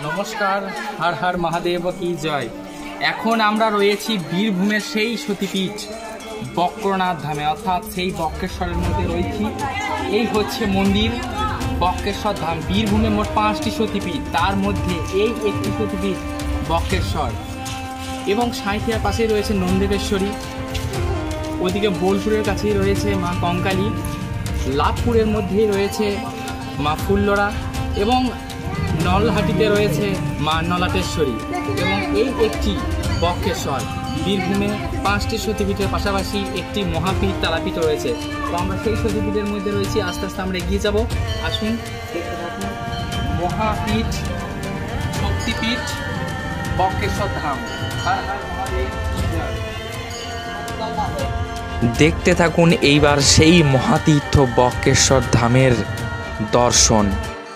নমস্কার, হর হর মহাদেব কি জয়। এখন আমরা রয়েছি বীরভূমের সেই সতীপীঠ বক্রনাথ ধামে, অর্থাৎ সেই বক্রেশ্বরের মধ্যে রয়েছি। এই হচ্ছে মন্দির বক্রেশ্বর ধাম। বীরভূমে মোট 5টি সতীপীঠ, তার মধ্যে এই একটি সতীপীঠ বক্রেশ্বর। এবং সাঁইথিয়ার পাশেই রয়েছে নন্দেশ্বরী, ওদিকে বোলপুরের কাছেই রয়েছে মা কঙ্কালী, লাভপুরের মধ্যেই রয়েছে মা ফুল্লরা এবং নলহাটিতে রয়েছে মা নলাটেশ্বরী এবং এই একটি বক্রেশ্বর। বীরভূমে 5টি সতীপীঠের পাশাপাশি একটি মহাপীঠ তারাপীঠ রয়েছে। তো আমরা সেই সতীপীঠের মধ্যে রয়েছি, আস্তে আস্তে আমরা এগিয়ে যাব। আসুন দেখতে থাকুন। মহাপীঠ, শক্তিপীঠ, বক্রেশ্বর ধাম। দেখতে থাকুন এইবার সেই মহাতীর্থ বক্রেশ্বর ধামের দর্শন।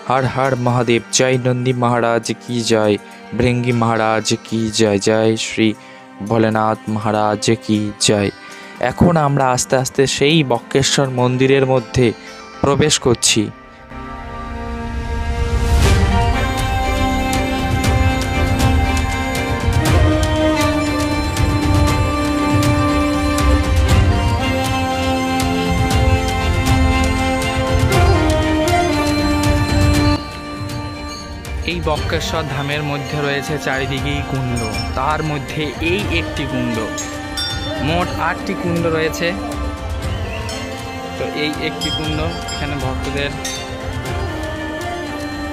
हर हर महादेव। जय नंदी महाराज की जय, भृंगी महाराज की जय, जय श्री भोलेनाथ महाराज की जय। এখন আমরা আস্তে আস্তে সেই বক্রেশ্বর মন্দিরের মধ্যে প্রবেশ করছি। এই বক্রেশ্বর ধামের মধ্যে রয়েছে চারিদিকেই কুণ্ড, তার মধ্যে এই একটি কুণ্ড। মোট 8টি কুণ্ড রয়েছে। তো এই একটি কুণ্ড, এখানে ভক্তদের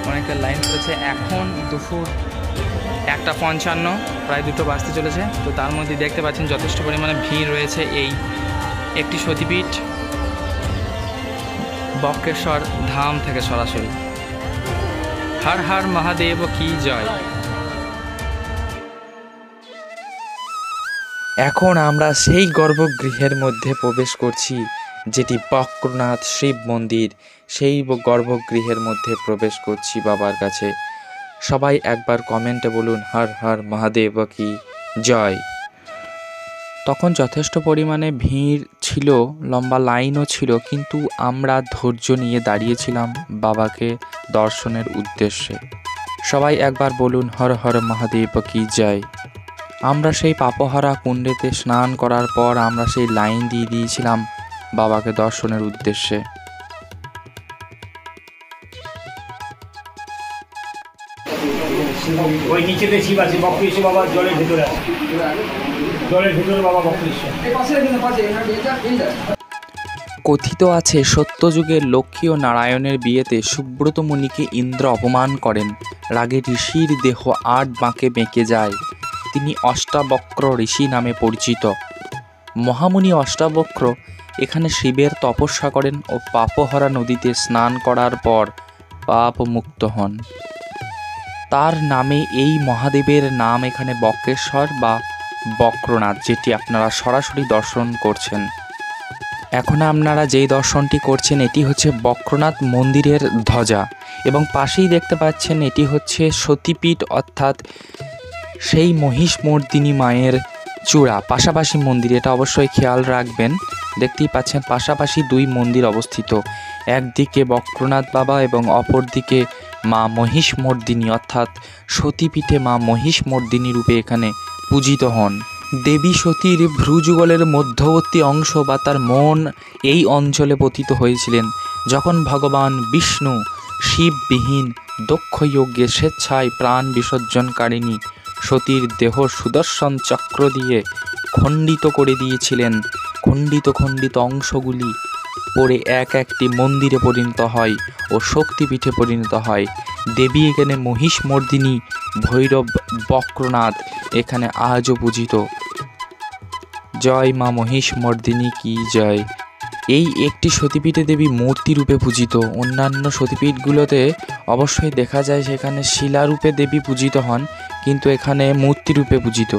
অনেকটা লাইন পড়েছে। এখন দুপুর 1:55, প্রায় 2টো বাজতে চলেছে। তো তার মধ্যে দেখতে পাচ্ছেন যথেষ্ট পরিমাণে ভিড় রয়েছে। এই একটি সতীপীঠ বক্রেশ্বর ধাম থেকে সরাসরি। हर हर महादेव की जय। এখন আমরা সেই গর্ভগৃহের মধ্যে প্রবেশ করছি, যেটি বক্রনাথ শিব মন্দির। সেই গর্ভগৃহের মধ্যে প্রবেশ করছি বাবার কাছে। সবাই একবার কমেন্টে বলুন হর হর মহাদেব কি জয়। তখন যথেষ্ট পরিমাণে ভিড় ছিল, লম্বা লাইনও ছিল, কিন্তু আমরা ধৈর্য নিয়ে দাঁড়িয়েছিলাম বাবাকে দর্শনের উদ্দেশ্যে। সবাই একবার বলুন হর হর মহাদেব কি জয়। আমরা সেই পাপহারা কুণ্ডেতে স্নান করার পর আমরা সেই লাইন দিয়ে দিয়েছিলাম বাবাকে দর্শনের উদ্দেশ্যে। ওই নিচেতে শিব আছে, বক্রেশ্বর বাবা জলের ভিতরে আছে, জলের ভিতরে বাবা বক্রেশ্বর। কথিত আছে সত্যযুগের লক্ষ্মী ও নারায়ণের বিয়েতে সুব্রত মুনিকে ইন্দ্র অপমান করেন। রাগে ঋষির দেহ 8 বাঁকে বেঁকে যায়। তিনি অষ্টাবক্র ঋষি নামে পরিচিত। মহামুনি অষ্টাবক্র এখানে শিবের তপস্যা করেন ও পাপহরা নদীতে স্নান করার পর পাপ মুক্ত হন। তার নামে এই মহাদেবের নাম এখানে বক্রেশ্বর বা বক্রনাথ, যেটি আপনারা সরাসরি দর্শন করছেন। এখন আপনারা যেই দর্শনটি করছেন এটি হচ্ছে বক্রনাথ মন্দিরের ধ্বজা, এবং পাশেই দেখতে পাচ্ছেন এটি হচ্ছে সতীপীঠ, অর্থাৎ সেই মহিষমর্দিনী মায়ের চূড়া। পাশাপাশি মন্দির, এটা অবশ্যই খেয়াল রাখবেন। দেখতেই পাচ্ছেন পাশাপাশি 2 মন্দির অবস্থিত, একদিকে বক্রনাথ বাবা এবং অপরদিকে মা মহিষমর্দিনী, অর্থাৎ সতীপীঠে মা মহিষমর্দিনী রূপে এখানে পূজিত হন। দেবী সতীর ভ্রুযুগলের মধ্যবর্তী অংশ বা তার মন এই অঞ্চলে পতিত হয়েছিলেন যখন ভগবান বিষ্ণু শিববিহীন দক্ষ যজ্ঞে স্বেচ্ছায় প্রাণ বিসর্জনকারিণী সতীর দেহ সুদর্শন চক্র দিয়ে খণ্ডিত করে দিয়েছিলেন। খণ্ডিত খণ্ডিত অংশগুলি পরে এক একটি মন্দিরে পরিণত হয় ও শক্তিপীঠে পরিণত হয়। দেবী এখানে মহিষমর্দিনী, ভৈরব বক্রনাথ এখানে আজও পূজিত। জয় মা মহিষমর্দিনী কি জয়। এই একটি সতীপীঠে দেবী মূর্তি রূপে পূজিত। অন্যান্য সতীপীঠগুলোতে অবশ্যই দেখা যায় সেখানে শিলারূপে দেবী পূজিত হন, কিন্তু এখানে মূর্তি রূপে পূজিত।